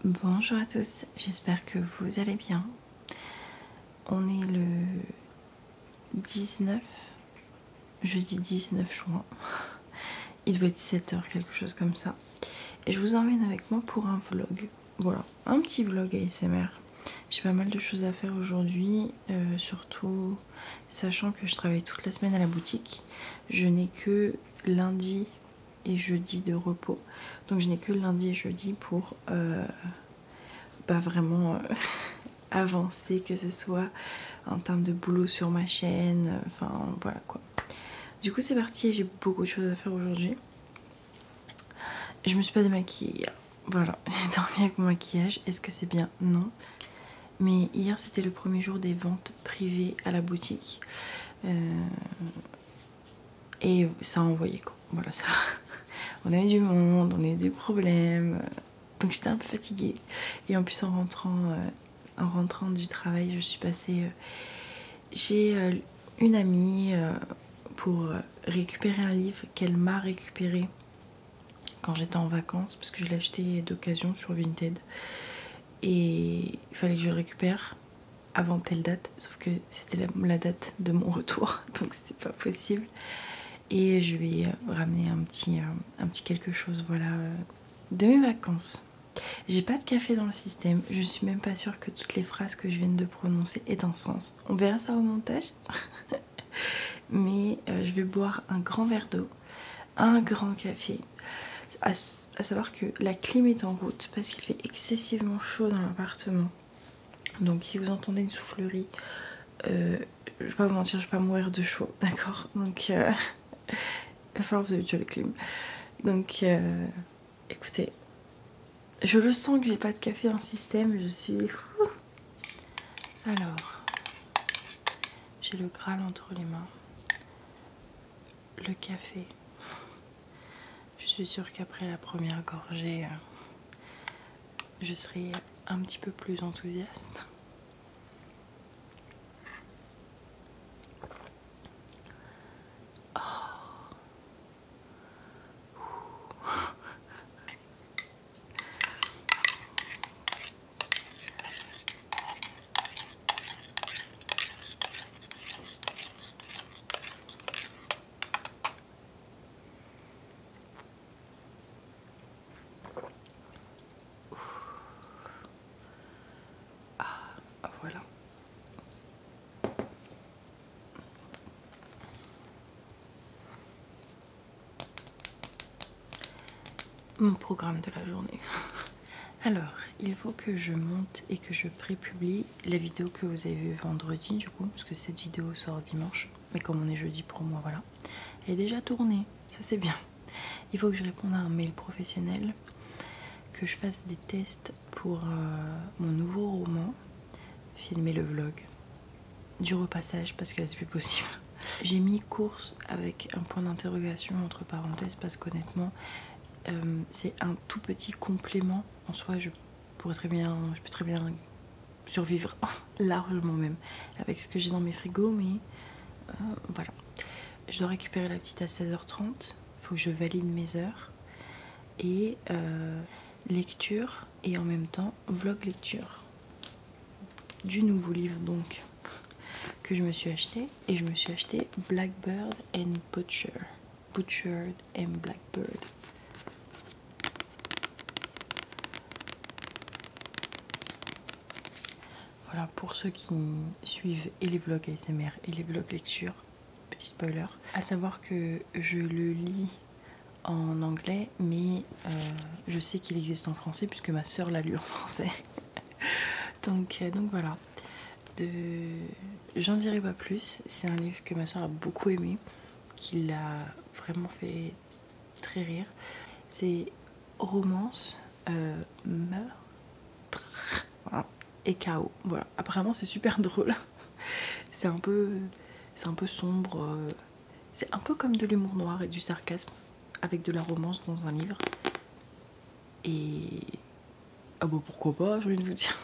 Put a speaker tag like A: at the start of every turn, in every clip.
A: Bonjour à tous, j'espère que vous allez bien. On est le 19, jeudi 19 juin. Il doit être 7 h, quelque chose comme ça. Et je vous emmène avec moi pour un vlog. Voilà, un petit vlog ASMR. J'ai pas mal de choses à faire aujourd'hui, surtout sachant que je travaille toute la semaine à la boutique. Je n'ai que lundi et jeudi de repos. Donc je n'ai que lundi et jeudi pour vraiment avancer, que ce soit en termes de boulot sur ma chaîne, enfin voilà quoi. Du coup c'est parti et j'ai beaucoup de choses à faire aujourd'hui. Je me suis pas démaquillée hier, voilà, j'ai dormi avec mon maquillage. Est-ce que c'est bien? Non. Mais hier c'était le premier jour des ventes privées à la boutique et ça a envoyé quoi, voilà ça. On a eu du monde, on a eu des problèmes, donc j'étais un peu fatiguée. Et en plus en rentrant du travail, je suis passée chez une amie pour récupérer un livre qu'elle m'a récupéré quand j'étais en vacances, parce que je l'ai acheté d'occasion sur Vinted et il fallait que je le récupère avant telle date, sauf que c'était la date de mon retour, donc c'était pas possible. Et je lui ai ramené un petit quelque chose, voilà, de mes vacances. J'ai pas de café dans le système, je suis même pas sûre que toutes les phrases que je viens de prononcer aient un sens. On verra ça au montage. Mais je vais boire un grand verre d'eau, un grand café. À savoir que la clim est en route parce qu'il fait excessivement chaud dans l'appartement. Donc si vous entendez une soufflerie, je vais pas vous mentir, je vais pas mourir de chaud, d'accord? Donc il va falloir vous habituer à la clim. Donc écoutez, je le sens que j'ai pas de café dans le système, je suis... Alors, j'ai le Graal entre les mains, le café. Je suis sûre qu'après la première gorgée, je serai un petit peu plus enthousiaste. Voilà. Mon programme de la journée. Alors, il faut que je monte et que je prépublie la vidéo que vous avez vue vendredi, du coup, parce que cette vidéo sort dimanche. Mais comme on est jeudi pour moi, voilà. Elle est déjà tournée, ça c'est bien. Il faut que je réponde à un mail professionnel, que je fasse des tests pour mon nouveau roman, filmer le vlog, du repassage parce que là c'est plus possible. J'ai mis course avec un point d'interrogation entre parenthèses parce qu'honnêtement c'est un tout petit complément en soi. Je peux très bien survivre largement même avec ce que j'ai dans mes frigos, mais voilà. Je dois récupérer la petite à 16h30, il faut que je valide mes heures et lecture et en même temps vlog lecture du nouveau livre donc que je me suis acheté. Et je me suis acheté Blackbird and Butchered and Blackbird. Voilà, pour ceux qui suivent et les vlogs ASMR et les vlogs lecture, petit spoiler, à savoir que je le lis en anglais, mais je sais qu'il existe en français puisque ma soeur l'a lu en français. donc voilà. J'en dirai pas plus, c'est un livre que ma soeur a beaucoup aimé, qui l'a vraiment fait très rire. C'est romance, meurtre, voilà, et chaos. Voilà. Apparemment c'est super drôle. c'est un peu sombre. C'est un peu comme de l'humour noir et du sarcasme avec de la romance dans un livre. Et ah bah pourquoi pas, j'ai envie de vous dire.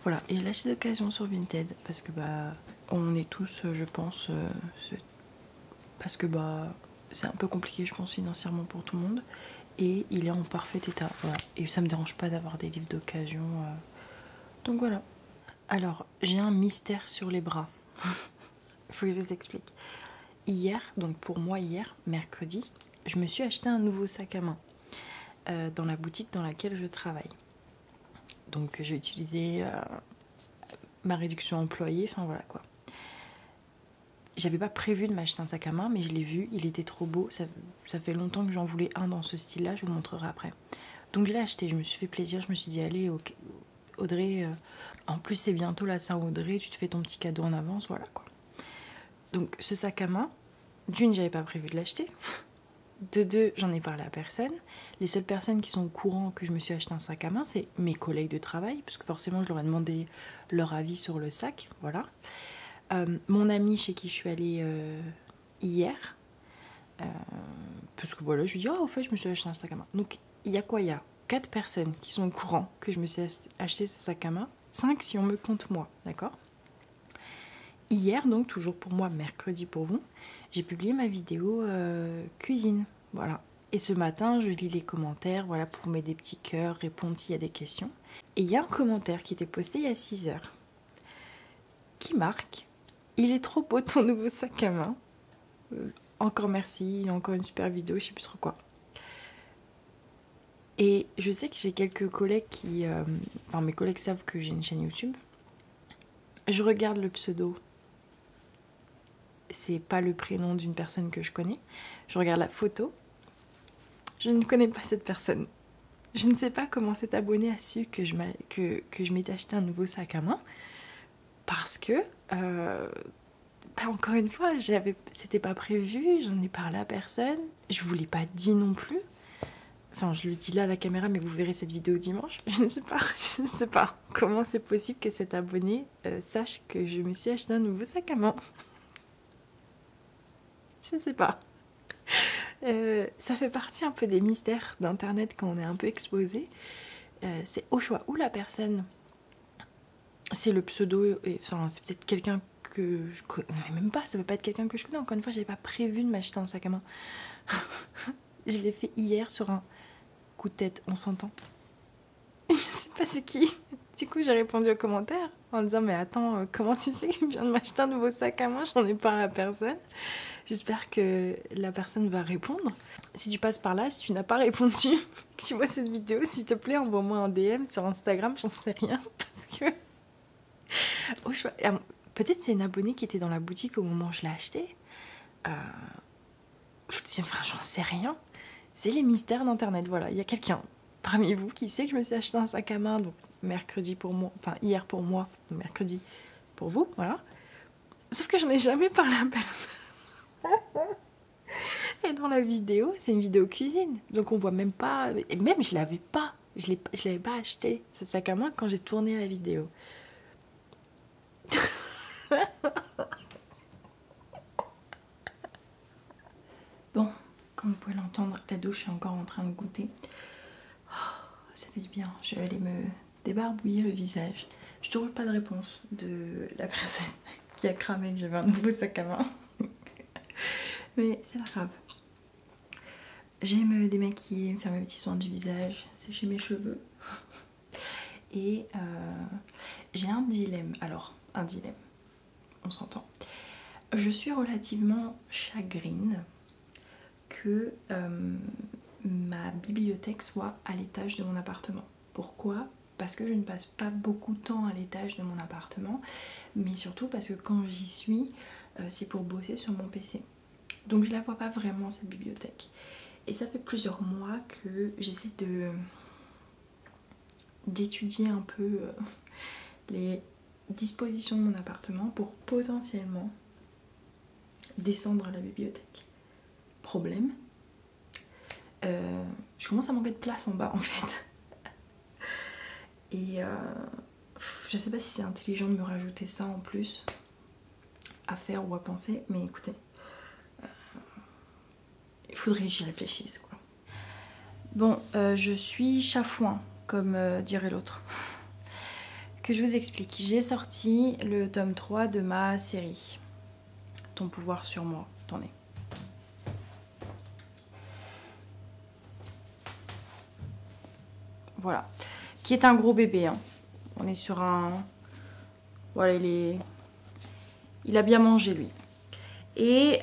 A: Voilà, et je l'ai acheté d'occasion sur Vinted parce que bah on est tous, je pense, parce que bah c'est un peu compliqué je pense financièrement pour tout le monde. et il est en parfait état. Voilà. Et ça me dérange pas d'avoir des livres d'occasion. Donc voilà. Alors, j'ai un mystère sur les bras. Faut que je vous explique. Hier, donc pour moi hier, mercredi, je me suis acheté un nouveau sac à main dans la boutique dans laquelle je travaille. Donc j'ai utilisé ma réduction employée, enfin voilà quoi. J'avais pas prévu de m'acheter un sac à main, mais je l'ai vu, il était trop beau. Ça fait longtemps que j'en voulais un dans ce style-là, je vous montrerai après. Donc je l'ai acheté, je me suis fait plaisir, je me suis dit allez Audrey, en plus c'est bientôt la Saint-Audrey, tu te fais ton petit cadeau en avance, voilà quoi. Donc ce sac à main, d'une, j'avais pas prévu de l'acheter. De deux, j'en ai parlé à personne. Les seules personnes qui sont au courant que je me suis acheté un sac à main, c'est mes collègues de travail, parce que forcément je leur ai demandé leur avis sur le sac, voilà. Mon ami chez qui je suis allée hier, parce que voilà, je lui dis oh au fait je me suis acheté un sac à main. Donc il y a quoi? Il y a 4 personnes qui sont au courant que je me suis acheté ce sac à main, 5 si on me compte moi, d'accord? Hier, donc toujours pour moi, mercredi pour vous, j'ai publié ma vidéo cuisine, voilà. Et ce matin, je lis les commentaires, voilà, pour vous mettre des petits cœurs, répondre s'il y a des questions. Et il y a un commentaire qui était posté il y a 6 heures, qui marque « Il est trop beau ton nouveau sac à main. Encore merci, encore une super vidéo, je sais plus trop quoi. » Et je sais que j'ai quelques collègues qui... enfin, mes collègues savent que j'ai une chaîne YouTube. Je regarde le pseudo. C'est pas le prénom d'une personne que je connais. Je regarde la photo. Je ne connais pas cette personne. Je ne sais pas comment cet abonné a su que je m'étais acheté un nouveau sac à main. Parce que, encore une fois, c'était pas prévu, j'en ai parlé à personne. Je vous l'ai pas dit non plus. Enfin, je le dis là à la caméra, mais vous verrez cette vidéo dimanche. Je ne sais pas comment c'est possible que cet abonné sache que je me suis acheté un nouveau sac à main. Je sais pas. Ça fait partie un peu des mystères d'internet quand on est un peu exposé. C'est au choix où la personne, c'est le pseudo, enfin c'est peut-être quelqu'un que je connais même pas, ça peut pas être quelqu'un que je connais. Encore une fois, j'avais pas prévu de m'acheter un sac à main. Je l'ai fait hier sur un coup de tête, on s'entend. Je sais pas c'est qui. Du coup, j'ai répondu aux commentaires en disant mais attends, comment tu sais que je viens de m'acheter un nouveau sac à main? J'en ai parlé à personne. J'espère que la personne va répondre. Si tu passes par là, si tu n'as pas répondu, que tu vois cette vidéo, s'il te plaît, envoie-moi un DM sur Instagram, j'en sais rien. Parce que... oh, peut-être c'est une abonnée qui était dans la boutique au moment où je l'ai acheté. Enfin, j'en sais rien. C'est les mystères d'internet, voilà. Il y a quelqu'un parmi vous qui sait que je me suis acheté un sac à main, donc mercredi pour moi, enfin hier pour moi, mercredi pour vous, voilà. Sauf que je n'ai jamais parlé à personne. Et dans la vidéo, c'est une vidéo cuisine, donc on voit même pas, et même je l'avais pas, je l'avais pas acheté ce sac à main quand j'ai tourné la vidéo. Bon, comme vous pouvez l'entendre, la douche est encore en train de goûter. Oh, ça fait du bien, je vais aller me débarbouiller le visage. Je trouve pas de réponse de la personne qui a cramé que j'avais un nouveau sac à main. Mais c'est pas grave. Je vais me démaquiller, me faire mes petits soins du visage, sécher mes cheveux. Et j'ai un dilemme. Alors, un dilemme, on s'entend. Je suis relativement chagrine que ma bibliothèque soit à l'étage de mon appartement. Pourquoi? Parce que je ne passe pas beaucoup de temps à l'étage de mon appartement, mais surtout parce que quand j'y suis, c'est pour bosser sur mon PC. Donc je la vois pas vraiment cette bibliothèque. Et ça fait plusieurs mois que j'essaie d'étudier un peu les dispositions de mon appartement pour potentiellement descendre à la bibliothèque. Problème, je commence à manquer de place en bas en fait. Et je sais pas si c'est intelligent de me rajouter ça en plus à faire ou à penser, mais écoutez, il faudrait que j'y réfléchisse quoi. Bon, je suis chafouin, comme dirait l'autre. Que je vous explique, j'ai sorti le tome 3 de ma série Ton pouvoir sur moi. Attendez. voilà, qui est un gros bébé, hein. On est sur un... Voilà, il a bien mangé lui. Et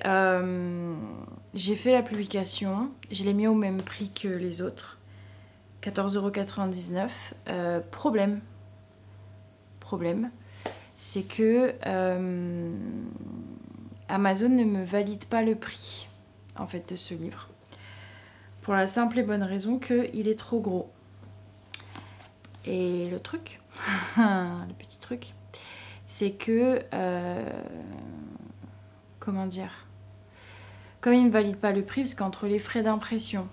A: j'ai fait la publication, je l'ai mis au même prix que les autres, 14,99 €. Problème, c'est que Amazon ne me valide pas le prix en fait de ce livre. Pour la simple et bonne raison qu'il est trop gros. Et le truc, le petit truc, c'est que... comment dire, comme il ne valide pas le prix, parce qu'entre les frais d'impression,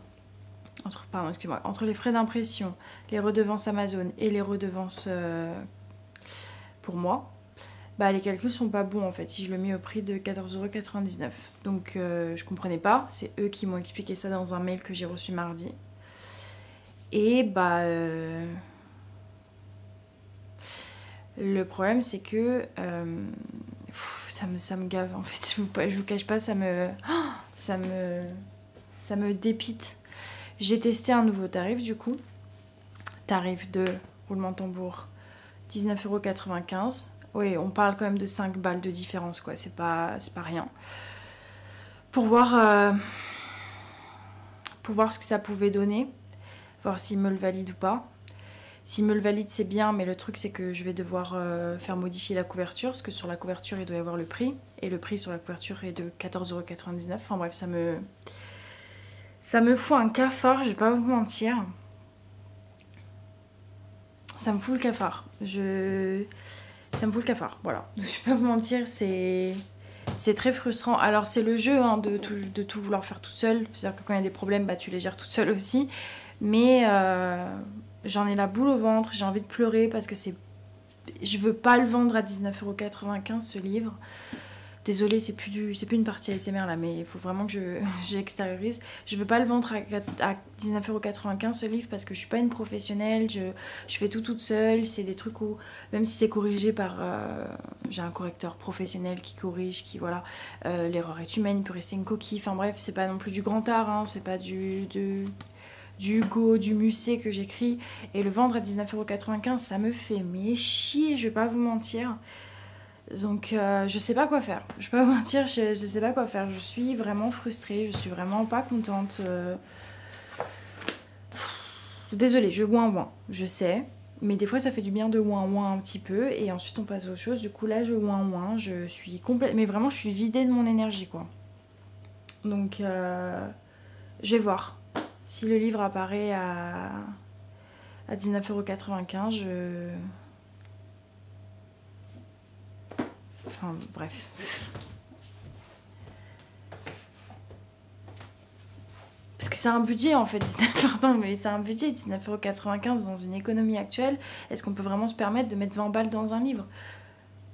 A: entre les frais d'impression, les redevances Amazon et les redevances pour moi, bah les calculs sont pas bons en fait si je le mets au prix de 14,99 €. Donc je comprenais pas, c'est eux qui m'ont expliqué ça dans un mail que j'ai reçu mardi. Et bah le problème c'est que ça me gave en fait, je vous cache pas, ça me dépite. J'ai testé un nouveau tarif du coup, tarif de roulement de tambour 19,95 €. Oui, on parle quand même de 5 balles de différence quoi, c'est pas rien. Pour voir ce que ça pouvait donner, voir s'il me le valide ou pas. S'il me le valide, c'est bien, mais le truc, c'est que je vais devoir faire modifier la couverture, parce que sur la couverture, il doit y avoir le prix, et le prix sur la couverture est de 14,99 €. Enfin bref, ça me fout un cafard, je vais pas vous mentir. Ça me fout le cafard. Ça me fout le cafard, voilà. Je vais pas vous mentir, c'est très frustrant. Alors c'est le jeu hein, de tout vouloir faire toute seule. C'est-à-dire que quand il y a des problèmes, bah, tu les gères toute seule aussi. Mais j'en ai la boule au ventre, j'ai envie de pleurer parce que je veux pas le vendre à 19,95 € ce livre. Désolée, c'est plus une partie ASMR là, mais il faut vraiment que j'extériorise. Je veux pas le vendre à 19,95 € ce livre parce que je suis pas une professionnelle, je fais tout toute seule. C'est des trucs où, même si c'est corrigé par... j'ai un correcteur professionnel qui corrige, qui voilà, l'erreur est humaine, il peut rester une coquille. Enfin bref, c'est pas non plus du grand art, hein, c'est pas du Hugo, du Musset que j'écris. Et le vendre à 19,95 €, ça me fait mais chier, je vais pas vous mentir. Donc je sais pas quoi faire, je vais pas vous mentir, je sais pas quoi faire, je suis vraiment frustrée, je suis vraiment pas contente. Désolée, je ouin, je sais, mais des fois ça fait du bien de ouin un petit peu et ensuite on passe à autre chose. Du coup là je ouin, je suis complètement, mais vraiment je suis vidée de mon énergie quoi. Donc je vais voir si le livre apparaît à 19,95 €, Enfin, bref. Parce que c'est un budget en fait, pardon, mais c'est un budget, 19,95 € dans une économie actuelle. Est-ce qu'on peut vraiment se permettre de mettre 20 balles dans un livre?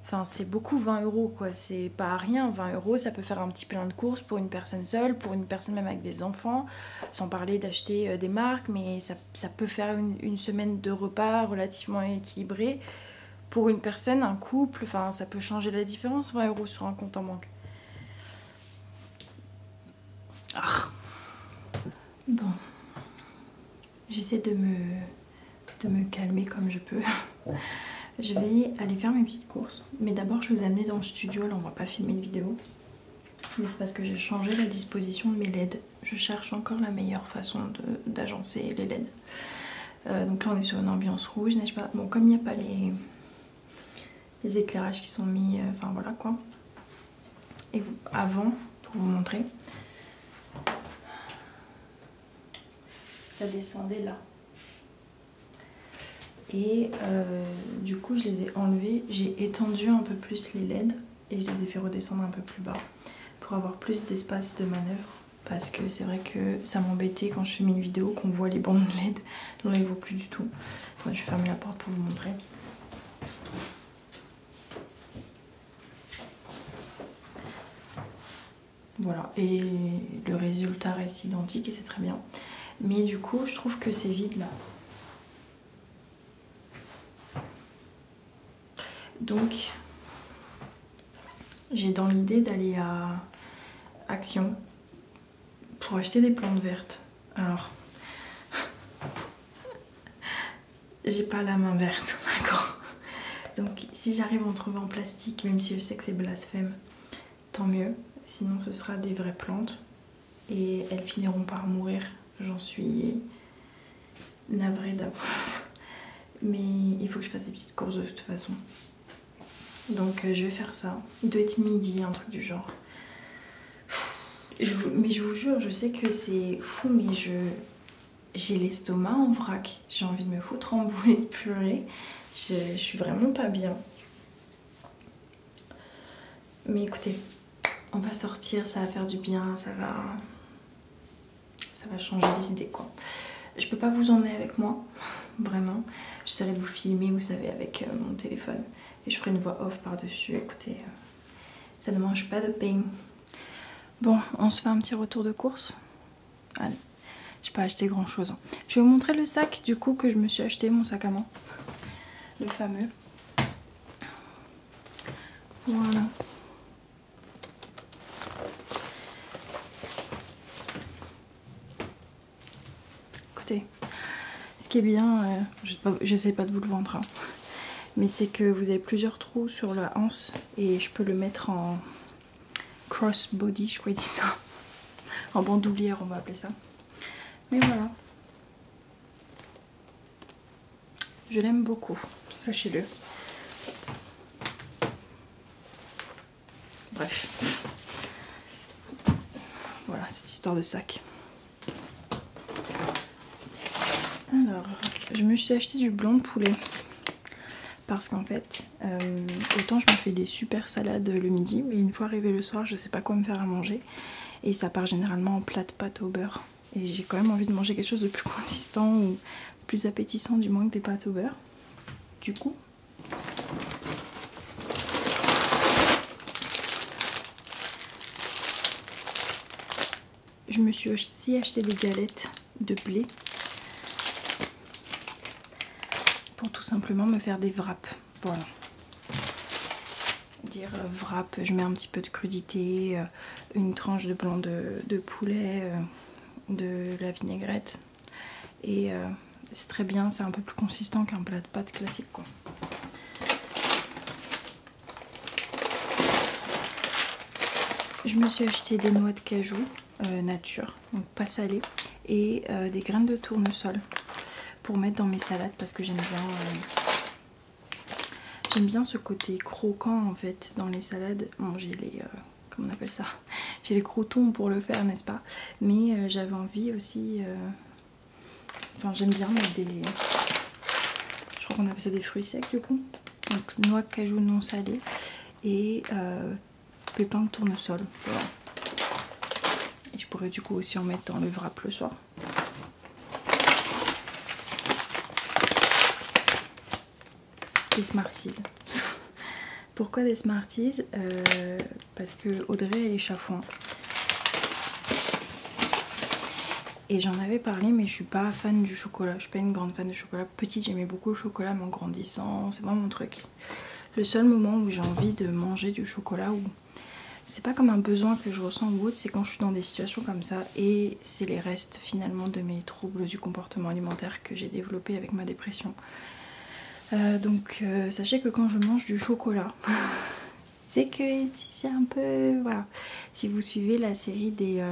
A: Enfin, c'est beaucoup 20 € quoi, c'est pas rien. 20 €, ça peut faire un petit plein de courses pour une personne seule, pour une personne même avec des enfants, sans parler d'acheter des marques, mais ça peut faire une semaine de repas relativement équilibrée. Pour une personne, un couple, enfin ça peut changer la différence, 20 € sur un compte en banque. Ah. Bon, j'essaie de me calmer comme je peux. Je vais aller faire mes petites courses. Mais d'abord je vous ai amené dans le studio, là on va pas filmer une vidéo. Mais c'est parce que j'ai changé la disposition de mes LED. Je cherche encore la meilleure façon d'agencer les LED. Donc là on est sur une ambiance rouge, n'est-ce pas? Bon, comme il n'y a pas les éclairages qui sont mis, enfin voilà quoi. Et avant, pour vous montrer, ça descendait là. Et du coup je les ai enlevés, j'ai étendu un peu plus les LED et je les ai fait redescendre un peu plus bas pour avoir plus d'espace de manœuvre. Parce que c'est vrai que ça m'embêtait quand je filmais une vidéo qu'on voit les bandes LED. Là on les voit plus du tout. Attendez, je vais fermer la porte pour vous montrer. Voilà, et le résultat reste identique et c'est très bien. Mais du coup, je trouve que c'est vide là. Donc, j'ai dans l'idée d'aller à Action pour acheter des plantes vertes. Alors, j'ai pas la main verte, d'accord. Donc si j'arrive à en trouver en plastique, même si je sais que c'est blasphème, tant mieux. Sinon ce sera des vraies plantes et elles finiront par mourir, j'en suis navrée d'avance. Mais il faut que je fasse des petites courses de toute façon. Donc je vais faire ça. Il doit être midi, un truc du genre. Mais je vous jure, je sais que c'est fou, mais j'ai l'estomac en vrac. J'ai envie de me foutre en boule et de pleurer. Je suis vraiment pas bien. Mais écoutez, on va sortir, ça va faire du bien, ça va changer les idées quoi. Je peux pas vous emmener avec moi, vraiment. J'essaierai de vous filmer, vous savez, avec mon téléphone. Et je ferai une voix off par-dessus. Écoutez, ça ne mange pas de pain. Bon, on se fait un petit retour de course. Allez, j'ai pas acheté grand chose. Je vais vous montrer le sac du coup que je me suis acheté, mon sac à main. Le fameux. Voilà. Écoutez, ce qui est bien, j'essaie pas de vous le vendre, hein, mais c'est que vous avez plusieurs trous sur la anse et je peux le mettre en crossbody, je crois qu'ils disent ça. En bandoulière, on va appeler ça. Mais voilà. Je l'aime beaucoup, sachez-le. Bref. Voilà, cette histoire de sac. Alors, je me suis acheté du blanc de poulet. Parce qu'en fait, autant je me fais des super salades le midi, mais une fois arrivé le soir, je sais pas quoi me faire à manger. Et ça part généralement en plat de pâtes au beurre. Et j'ai quand même envie de manger quelque chose de plus consistant ou plus appétissant du moins que des pâtes au beurre. Du coup, je me suis aussi acheté des galettes de blé pour tout simplement me faire des wraps. Voilà. Dire wrap, je mets un petit peu de crudité, une tranche de blanc de poulet, de la vinaigrette et c'est très bien, c'est un peu plus consistant qu'un plat de pâtes classique quoi. Je me suis acheté des noix de cajou nature, donc pas salées, et des graines de tournesol pour mettre dans mes salades parce que j'aime bien ce côté croquant en fait dans les salades. Bon, j'ai les comment on appelle ça, j'ai les croutons pour le faire, n'est-ce pas, mais j'avais envie aussi enfin j'aime bien mettre des, je crois qu'on appelle ça des fruits secs du coup, donc noix de cajou non salées et pépins de tournesol. Voilà. Et je pourrais du coup aussi en mettre dans le wrap le soir. Des Smarties. Pourquoi des Smarties? Parce que Audrey elle est chafouin. Et j'en avais parlé mais je suis pas fan du chocolat. Je suis pas une grande fan de chocolat. Petite j'aimais beaucoup le chocolat mais en grandissant c'est pas mon truc. Le seul moment où j'ai envie de manger du chocolat, où c'est pas comme un besoin que je ressens ou autre, c'est quand je suis dans des situations comme ça et c'est les restes finalement de mes troubles du comportement alimentaire que j'ai développé avec ma dépression. Donc sachez que quand je mange du chocolat, c'est que c'est un peu... Voilà. Si vous suivez la série des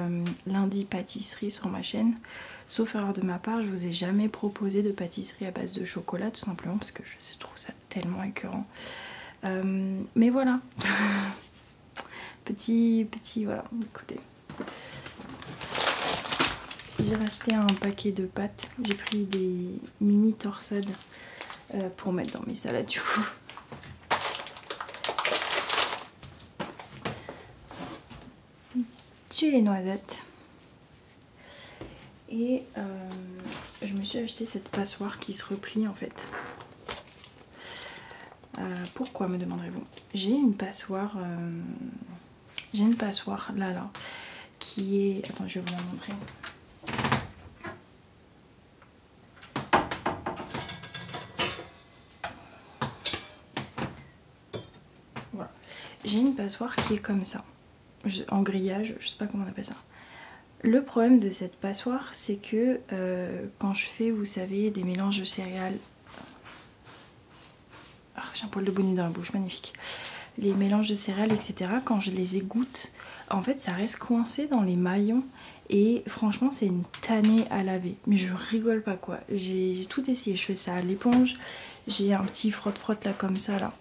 A: lundis pâtisseries sur ma chaîne, sauf erreur de ma part, je vous ai jamais proposé de pâtisserie à base de chocolat, tout simplement parce que je trouve ça tellement écœurant. Mais voilà. petit, voilà, écoutez. J'ai racheté un paquet de pâtes, j'ai pris des mini torsades pour mettre dans mes salades du coup. Tu les noisettes. Et je me suis acheté cette passoire qui se replie en fait. Pourquoi me demanderez-vous? J'ai une passoire là qui est... Attends, je vais vous la montrer. Voilà. J'ai une passoire qui est comme ça, en grillage, je sais pas comment on appelle ça. Le problème de cette passoire, c'est que quand je fais, vous savez, des mélanges de céréales j'ai un poil de bonnet dans la bouche, magnifique. Les mélanges de céréales, etc. Quand je les égoutte, en fait ça reste coincé dans les maillons. Et franchement c'est une tannée à laver. Mais je rigole pas quoi. J'ai tout essayé. Je fais ça à l'éponge. J'ai un petit frotte-frotte là comme ça là.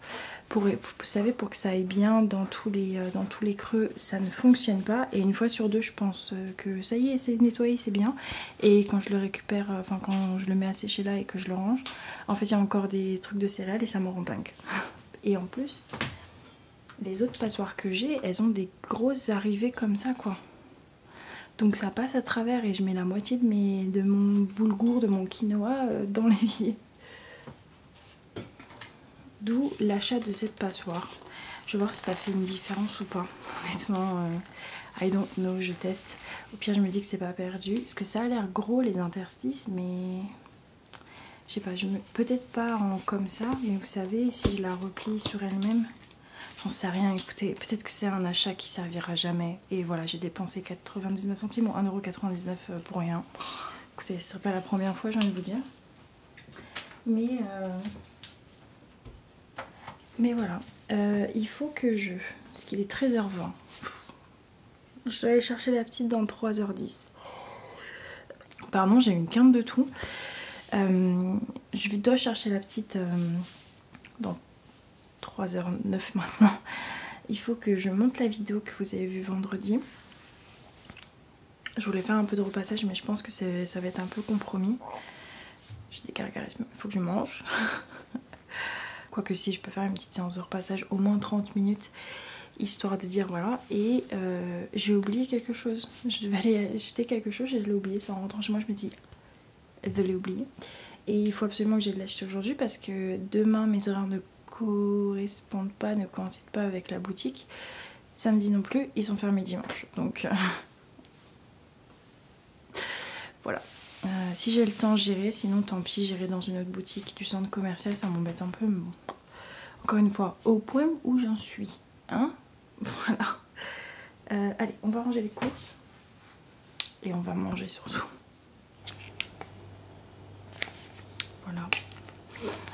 A: Vous savez, pour que ça aille bien dans tous les creux, ça ne fonctionne pas. Et une fois sur deux, je pense que ça y est, c'est nettoyé, c'est bien. Et quand je le récupère, enfin quand je le mets à sécher là et que je le range, en fait il y a encore des trucs de céréales et ça me rend dingue. Et en plus, les autres passoires que j'ai, elles ont des grosses arrivées comme ça quoi. Donc ça passe à travers et je mets la moitié de mon boulgour, de mon quinoa dans l'évier. D'où l'achat de cette passoire. Je vais voir si ça fait une différence ou pas. Honnêtement, I don't know, je teste. Au pire, je me dis que c'est pas perdu. Parce que ça a l'air gros les interstices, mais je sais pas, peut-être pas en comme ça, mais vous savez, si je la replie sur elle-même, j'en sais rien. Écoutez, peut-être que c'est un achat qui servira jamais. Et voilà, j'ai dépensé 99 centimes ou 1,99 € pour rien. Écoutez, ce serait pas la première fois, j'ai envie de vous dire. Mais voilà, il faut que parce qu'il est 13h20. Je dois aller chercher la petite dans 3h10. Pardon, j'ai une quinte de tout. Je dois chercher la petite dans 3h09 maintenant. Il faut que je monte la vidéo que vous avez vue vendredi. Je voulais faire un peu de repassage, mais je pense que ça va être un peu compromis. J'ai des gargarismes, il faut que je mange. Quoique si je peux faire une petite séance de repassage, au moins 30 minutes, histoire de dire voilà. Et j'ai oublié quelque chose. Je devais aller acheter quelque chose et je l'ai oublié. En rentrant chez moi, je me dis, je l'ai oublié. Et il faut absolument que j'aille l'acheter aujourd'hui parce que demain, mes horaires ne correspondent pas, ne coïncident pas avec la boutique. Samedi non plus, ils sont fermés dimanche. Donc voilà. Si j'ai le temps, j'irai. Sinon, tant pis, j'irai dans une autre boutique du centre commercial. Ça m'embête un peu, mais bon. Encore une fois, au point où j'en suis. Hein? Voilà. Allez, on va ranger les courses. Et on va manger surtout. Voilà.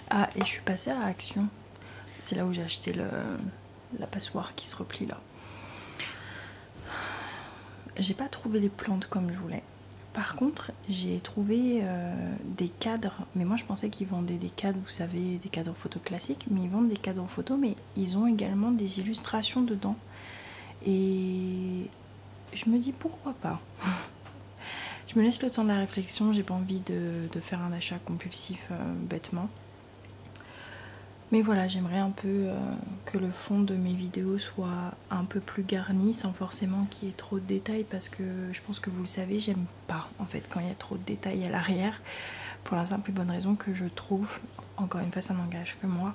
A: Ah, et je suis passée à Action. C'est là où j'ai acheté la passoire qui se replie là. J'ai pas trouvé les plantes comme je voulais. Par contre, j'ai trouvé des cadres, mais moi je pensais qu'ils vendaient des cadres, vous savez, des cadres photo classiques, mais ils vendent des cadres photo, mais ils ont également des illustrations dedans. Et je me dis pourquoi pas. Je me laisse le temps de la réflexion, j'ai pas envie de faire un achat compulsif bêtement. Mais voilà, j'aimerais un peu que le fond de mes vidéos soit un peu plus garni sans forcément qu'il y ait trop de détails parce que je pense que vous le savez, j'aime pas en fait quand il y a trop de détails à l'arrière pour la simple et bonne raison que je trouve, encore une fois ça n'engage que moi,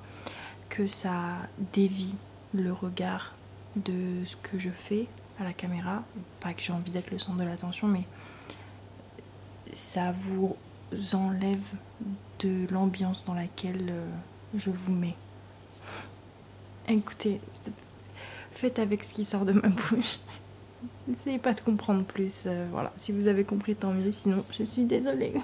A: que ça dévie le regard de ce que je fais à la caméra. Pas que j'ai envie d'être le centre de l'attention, mais ça vous enlève de l'ambiance dans laquelle je vous mets. Écoutez, faites avec ce qui sort de ma bouche. N'essayez pas de comprendre plus. Voilà, si vous avez compris, tant mieux. Sinon, je suis désolée.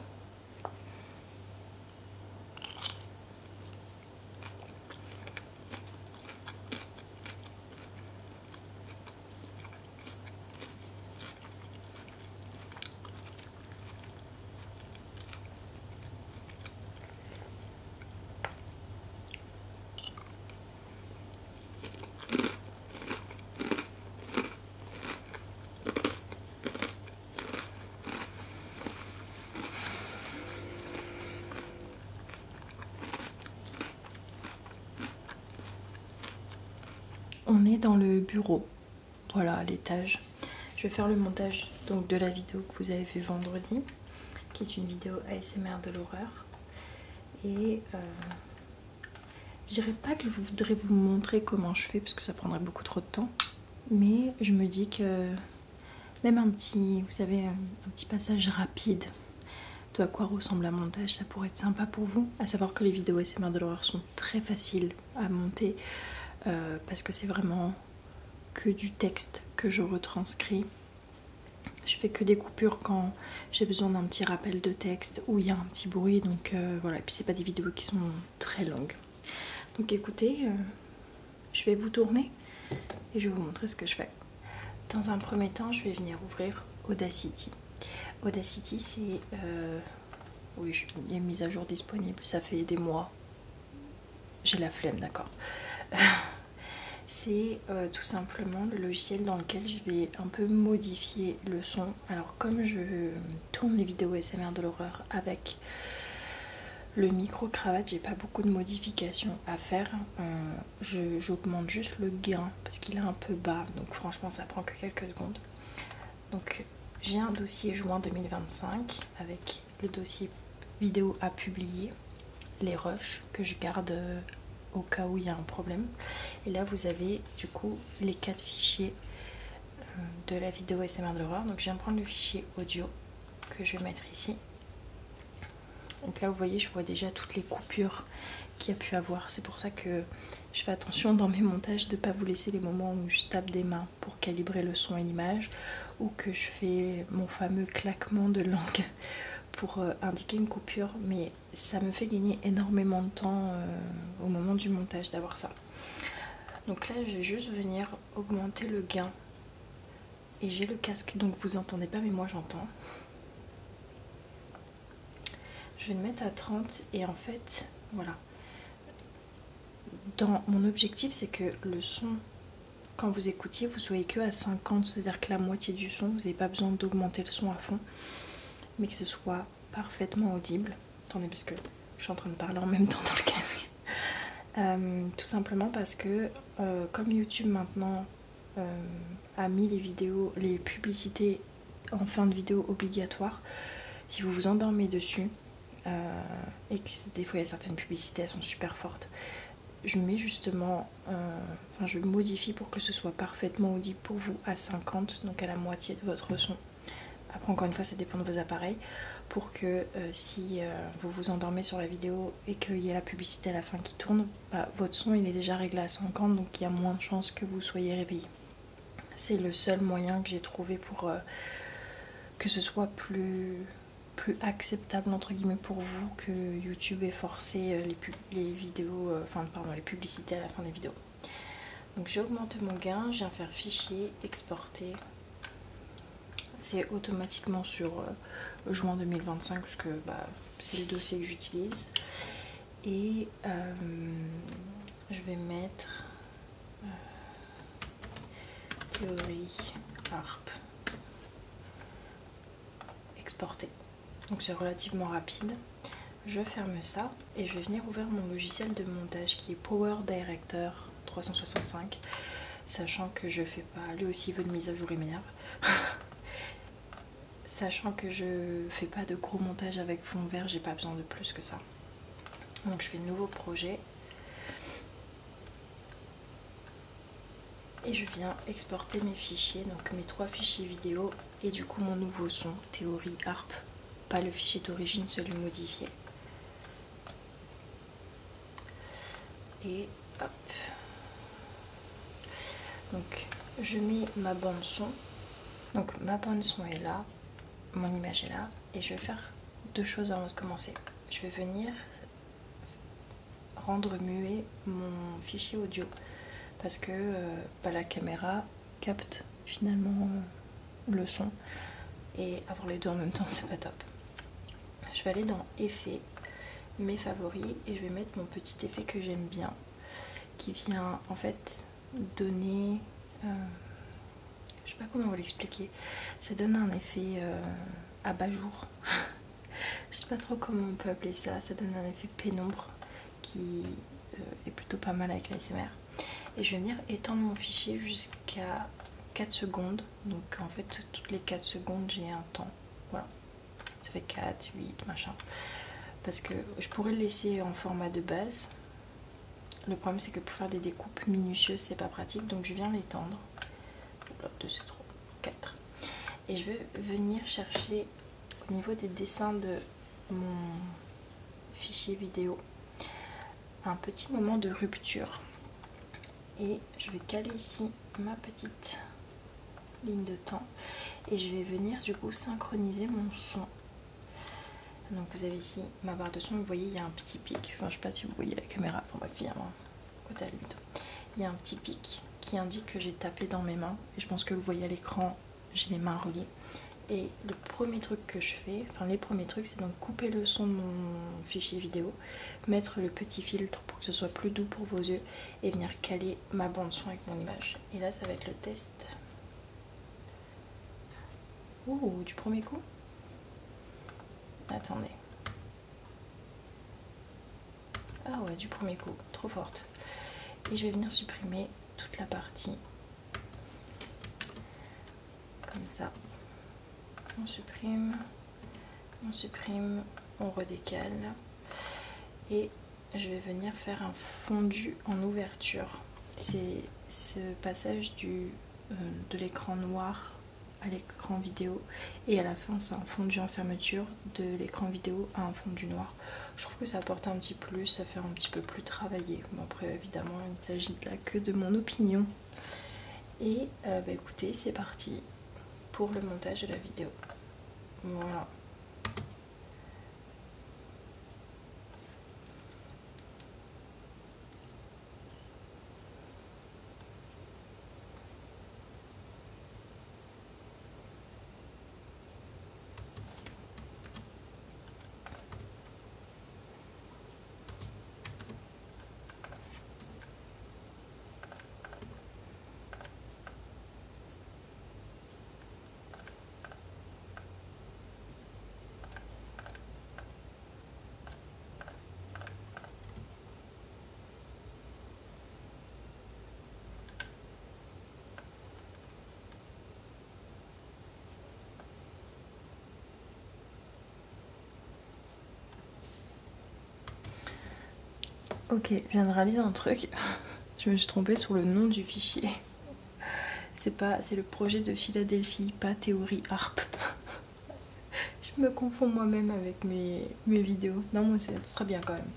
A: On est dans le bureau, voilà, à l'étage. Je vais faire le montage donc de la vidéo que vous avez vue vendredi, qui est une vidéo ASMR de l'horreur. Et je dirais pas que je voudrais vous montrer comment je fais parce que ça prendrait beaucoup trop de temps, mais je me dis que même un petit, vous savez, un petit passage rapide de à quoi ressemble un montage, ça pourrait être sympa pour vous. À savoir que les vidéos ASMR de l'horreur sont très faciles à monter parce que c'est vraiment que du texte que je retranscris. Je fais que des coupures quand j'ai besoin d'un petit rappel de texte ou il y a un petit bruit, donc voilà. Et puis c'est pas des vidéos qui sont très longues. Donc écoutez, je vais vous tourner et je vais vous montrer ce que je fais. Dans un premier temps, je vais venir ouvrir Audacity. Audacity, c'est... oui, il y a une mise à jour disponible, ça fait des mois. J'ai la flemme, d'accord. C'est tout simplement le logiciel dans lequel je vais un peu modifier le son. Alors comme je tourne les vidéos ASMR de l'horreur avec le micro-cravate, j'ai pas beaucoup de modifications à faire. J'augmente juste le gain parce qu'il est un peu bas, donc franchement ça prend que quelques secondes. Donc j'ai un dossier juin 2025 avec le dossier vidéo à publier, les rushs que je garde au cas où il y a un problème. Et là vous avez du coup les 4 fichiers de la vidéo ASMR de l'horreur. Donc je viens prendre le fichier audio que je vais mettre ici. Donc là vous voyez, je vois déjà toutes les coupures qu'il y a pu avoir. C'est pour ça que je fais attention dans mes montages de ne pas vous laisser les moments où je tape des mains pour calibrer le son et l'image, ou que je fais mon fameux claquement de langue pour indiquer une coupure. Mais ça me fait gagner énormément de temps au moment du montage d'avoir ça. Donc là je vais juste venir augmenter le gain. Et j'ai le casque, donc vous entendez pas mais moi j'entends. Je vais le mettre à 30 et en fait, voilà. Dans mon objectif, c'est que le son, quand vous écoutiez, vous soyez que à 50, c'est-à-dire que la moitié du son, vous n'avez pas besoin d'augmenter le son à fond, mais que ce soit parfaitement audible. Attendez, parce que je suis en train de parler en même temps dans le casque. Tout simplement parce que, comme YouTube maintenant a mis les vidéos, les publicités en fin de vidéo obligatoires, si vous vous endormez dessus, et que des fois il y a certaines publicités, elles sont super fortes, je mets justement, enfin je modifie pour que ce soit parfaitement audible pour vous à 50, donc à la moitié de votre son. Après encore une fois ça dépend de vos appareils, pour que si vous vous endormez sur la vidéo et qu'il y a la publicité à la fin qui tourne, bah, votre son il est déjà réglé à 50, donc il y a moins de chances que vous soyez réveillé. C'est le seul moyen que j'ai trouvé pour que ce soit plus acceptable entre guillemets pour vous, que YouTube ait forcé les vidéos, les publicités à la fin des vidéos. Donc j'augmente mon gain, je viens faire fichier, exporter. C'est automatiquement sur juin 2025 parce que bah, c'est le dossier que j'utilise. Et je vais mettre théorie harp, exporter. Donc c'est relativement rapide. Je ferme ça et je vais venir ouvrir mon logiciel de montage qui est Power Director 365, sachant que je fais pas, lui aussi il veut une mise à jour, il m'énerve. Sachant que je fais pas de gros montage avec fond vert, j'ai pas besoin de plus que ça. Donc je fais nouveau projet et je viens exporter mes fichiers, donc mes 3 fichiers vidéo et du coup mon nouveau son théorie harp, pas le fichier d'origine, celui modifié. Et hop, donc je mets ma bande son, donc ma bande son est là, mon image est là, et je vais faire 2 choses avant de commencer. Je vais venir rendre muet mon fichier audio parce que la caméra capte finalement le son, et avoir les deux en même temps c'est pas top. Je vais aller dans effets, mes favoris, et je vais mettre mon petit effet que j'aime bien qui vient en fait donner je sais pas comment vous l'expliquer, ça donne un effet abat-jour. Je sais pas trop comment on peut appeler ça, ça donne un effet pénombre qui est plutôt pas mal avec l'ASMR. Et je vais venir étendre mon fichier jusqu'à 4 secondes, donc en fait toutes les 4 secondes j'ai un temps, voilà, ça fait 4, 8, machin, parce que je pourrais le laisser en format de base. Le problème c'est que pour faire des découpes minutieuses c'est pas pratique, donc je viens l'étendre. 2, c'est trop, 4. Et je vais venir chercher au niveau des dessins de mon fichier vidéo un petit moment de rupture. Et je vais caler ici ma petite ligne de temps. Et je vais venir du coup synchroniser mon son Donc vous avez ici ma barre de son, vous voyez il y a un petit pic, enfin je sais pas si vous voyez la caméra, enfin bref il y a un côté à la vidéo. Il y a un petit pic qui indique que j'ai tapé dans mes mains et je pense que vous voyez à l'écran, j'ai les mains reliées. Et le premier truc que je fais, enfin les premiers trucs, c'est donc couper le son de mon fichier vidéo, mettre le petit filtre pour que ce soit plus doux pour vos yeux et venir caler ma bande son avec mon image. Et là ça va être le test. Ouh, du premier coup. Attendez. Ah ouais, du premier coup, trop forte. Et je vais venir supprimer toute la partie. Comme ça. On supprime, on redécale. Et je vais venir faire un fondu en ouverture. C'est ce passage de l'écran noir à l'écran vidéo et à la fin c'est un fondu en fermeture de l'écran vidéo à un fondu noir. Je trouve que ça apporte un petit plus, ça fait un petit peu plus travaillé. Bon après évidemment il ne s'agit là que de mon opinion. Et bah écoutez, c'est parti pour le montage de la vidéo. Voilà. Ok, je viens de réaliser un truc. Je me suis trompée sur le nom du fichier. C'est le projet de Philadelphie, pas théorie harpe. Je me confonds moi-même avec mes vidéos. Non, moi c'est très bien quand même.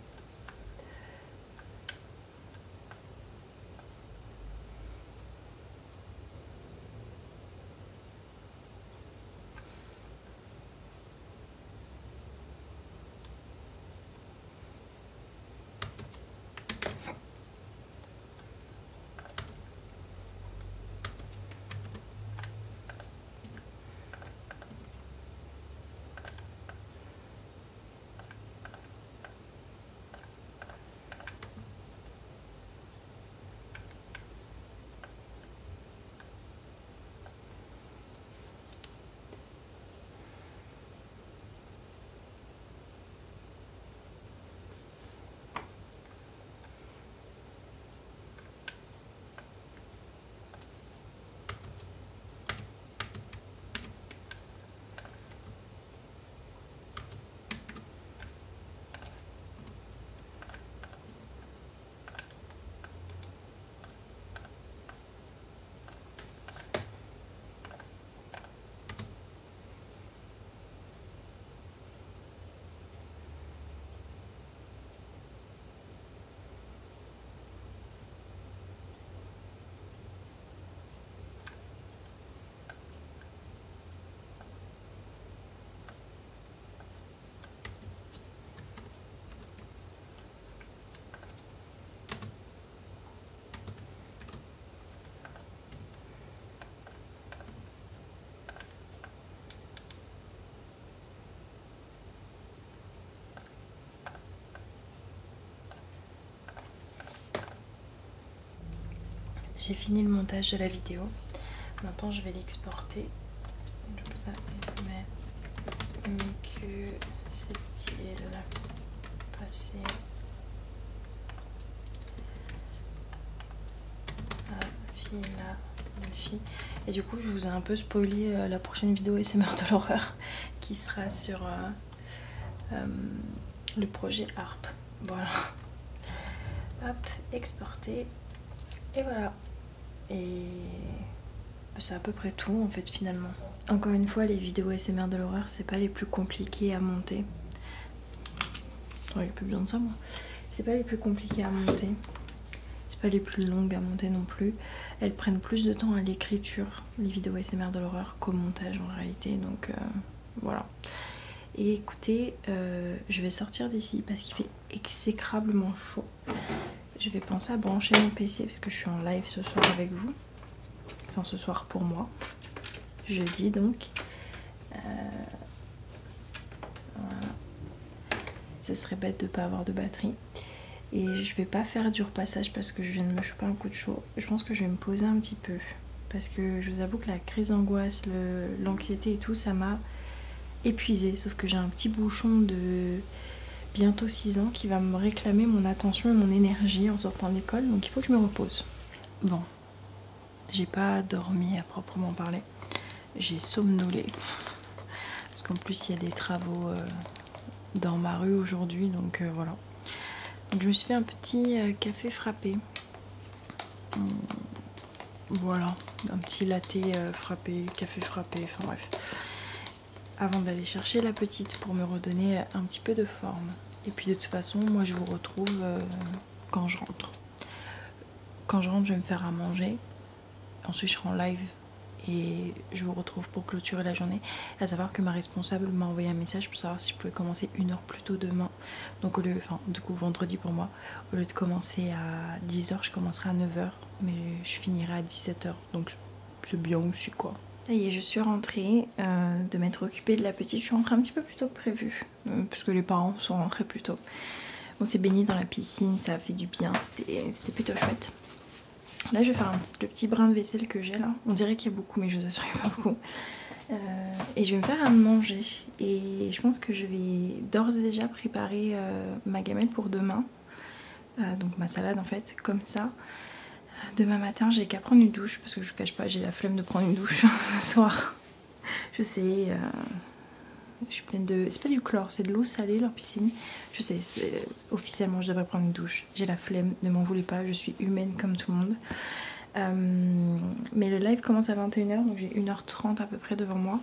A: J'ai fini le montage de la vidéo. Maintenant je vais l'exporter. Comme ça, il se met que c'est-il passé à Philadelphie. Et du coup je vous ai un peu spoilé la prochaine vidéo ASMR de l'horreur qui sera sur le projet harpe. Voilà. Hop, exporter. Et voilà. Et c'est à peu près tout en fait finalement. Encore une fois, les vidéos ASMR de l'horreur, c'est pas les plus compliquées à monter. Attends, il n'y a plus besoin de ça moi. C'est pas les plus compliquées à monter. C'est pas les plus longues à monter non plus. Elles prennent plus de temps à l'écriture, les vidéos ASMR de l'horreur, qu'au montage en réalité. Donc voilà. Et écoutez, je vais sortir d'ici parce qu'il fait exécrablement chaud. Je vais penser à brancher mon PC parce que je suis en live ce soir avec vous. Enfin ce soir pour moi. Jeudi donc. Voilà. Ce serait bête de ne pas avoir de batterie. Et je vais pas faire du repassage parce que je viens de me choper un coup de chaud. Je pense que je vais me poser un petit peu. Parce que je vous avoue que la crise d'angoisse, l'anxiété et tout, ça m'a épuisée. Sauf que j'ai un petit bouchon de bientôt 6 ans qui va me réclamer mon attention et mon énergie en sortant de l'école. Donc il faut que je me repose. Bon, j'ai pas dormi à proprement parler. J'ai somnolé. Parce qu'en plus il y a des travaux dans ma rue aujourd'hui. Donc voilà. Donc je me suis fait un petit café frappé. Voilà, un petit latte frappé, café frappé, enfin bref. Avant d'aller chercher la petite pour me redonner un petit peu de forme. Et puis de toute façon, moi je vous retrouve quand je rentre. Quand je rentre, je vais me faire à manger. Ensuite, je serai en live et je vous retrouve pour clôturer la journée. À savoir que ma responsable m'a envoyé un message pour savoir si je pouvais commencer 1 heure plus tôt demain. Donc au lieu, enfin du coup vendredi pour moi, au lieu de commencer à 10 h, je commencerai à 9 h, mais je finirai à 17 h. Donc c'est bien aussi quoi. Ça y est, je suis rentrée de m'être occupée de la petite. Je suis rentrée un petit peu plus tôt que prévu, parce que les parents sont rentrés plus tôt. On s'est baigné dans la piscine, ça a fait du bien, c'était plutôt chouette. Là je vais faire le petit brin de vaisselle que j'ai là. On dirait qu'il y a beaucoup mais je vous assure qu'il n'y a pas beaucoup. Et je vais me faire à manger. Et je pense que je vais d'ores et déjà préparer ma gamelle pour demain. Donc ma salade en fait, comme ça. Demain matin j'ai qu'à prendre une douche parce que je vous cache pas, j'ai la flemme de prendre une douche ce soir. Je sais, je suis pleine de... C'est pas du chlore, c'est de l'eau salée leur piscine. Je sais, officiellement je devrais prendre une douche. J'ai la flemme, ne m'en voulez pas, je suis humaine comme tout le monde. Mais le live commence à 21 h, donc j'ai 1 h 30 à peu près devant moi.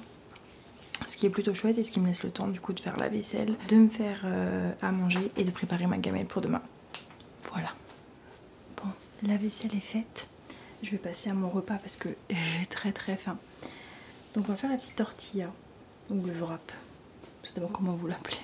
A: Ce qui est plutôt chouette et ce qui me laisse le temps du coup de faire la vaisselle, de me faire à manger et de préparer ma gamelle pour demain. Voilà. Bon, la vaisselle est faite. Je vais passer à mon repas parce que j'ai très faim. Donc on va faire la petite tortilla, donc le wrap. C'est d'abord comment vous l'appelez.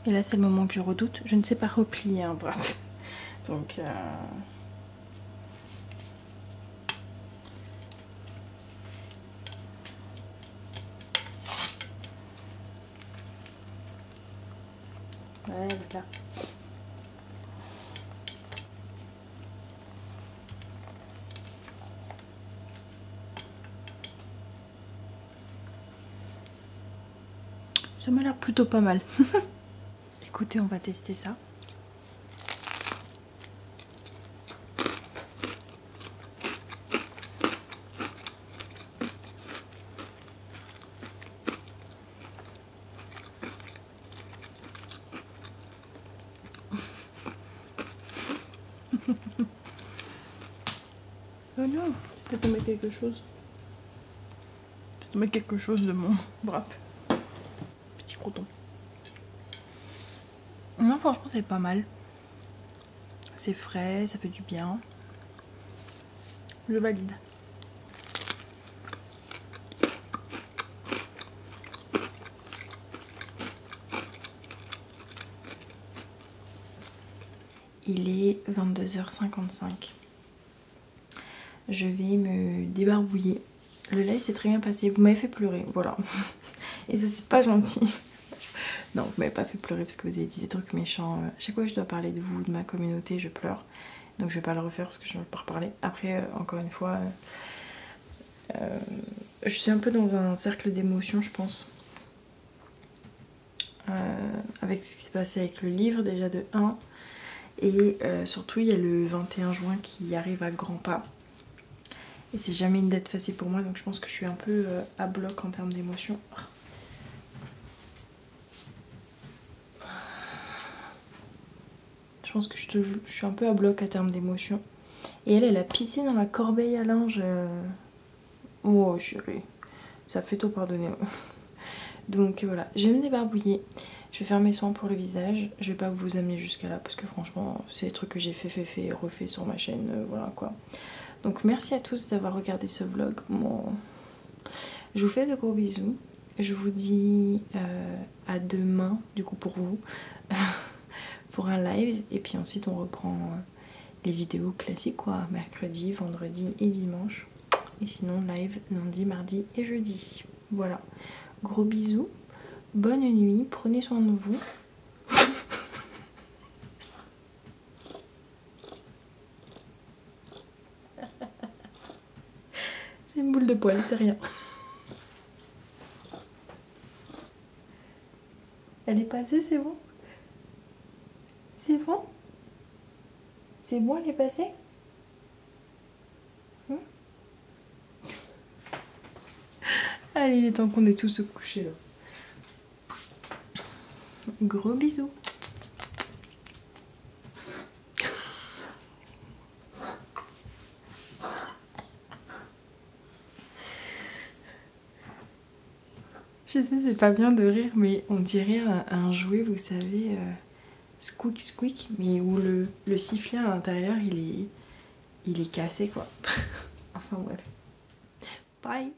A: Et là c'est le moment que je redoute, je ne sais pas replier un bras. Donc ouais, voilà. Ça m'a l'air plutôt pas mal. Écoutez, on va tester ça. Oh non, j'ai tombé quelque chose. J'ai tombé quelque chose de mon bras. Petit croton. Non, franchement, c'est pas mal. C'est frais, ça fait du bien. Je valide. Il est 22h55. Je vais me débarbouiller. Le live s'est très bien passé. Vous m'avez fait pleurer, voilà. Et ça c'est pas gentil. Non, vous m'avez pas fait pleurer parce que vous avez dit des trucs méchants. À chaque fois que je dois parler de vous, de ma communauté, je pleure. Donc je vais pas le refaire parce que je ne veux pas reparler. Après, encore une fois, je suis un peu dans un cercle d'émotions, je pense. Avec ce qui s'est passé avec le livre, déjà de 1. Et surtout, il y a le 21 juin qui arrive à grands pas. Et c'est jamais une date facile pour moi, donc je pense que je suis un peu à bloc en termes d'émotions. Je pense que je suis un peu à bloc en termes d'émotions. Et elle a pissé dans la corbeille à linge. Oh chérie, ça fait tout pardonner. Donc voilà, je vais me débarbouiller. Je vais faire mes soins pour le visage. Je vais pas vous amener jusqu'à là parce que franchement, c'est des trucs que j'ai fait et refait sur ma chaîne. Voilà quoi. Donc merci à tous d'avoir regardé ce vlog. Bon. Je vous fais de gros bisous. Je vous dis à demain, du coup pour vous, pour un live. Et puis ensuite on reprend les vidéos classiques quoi. Mercredi, vendredi et dimanche. Et sinon live lundi, mardi et jeudi. Voilà. Gros bisous. Bonne nuit. Prenez soin de vous. C'est une boule de poil, c'est rien. Elle est passée, c'est bon? C'est bon? C'est bon, elle est passée? Allez, il est temps qu'on ait tous se coucher là. Gros bisous. Je sais, c'est pas bien de rire, mais on dirait un jouet, vous savez, squeak squeak, mais où le sifflet à l'intérieur, il est cassé quoi. Enfin bref. Bye.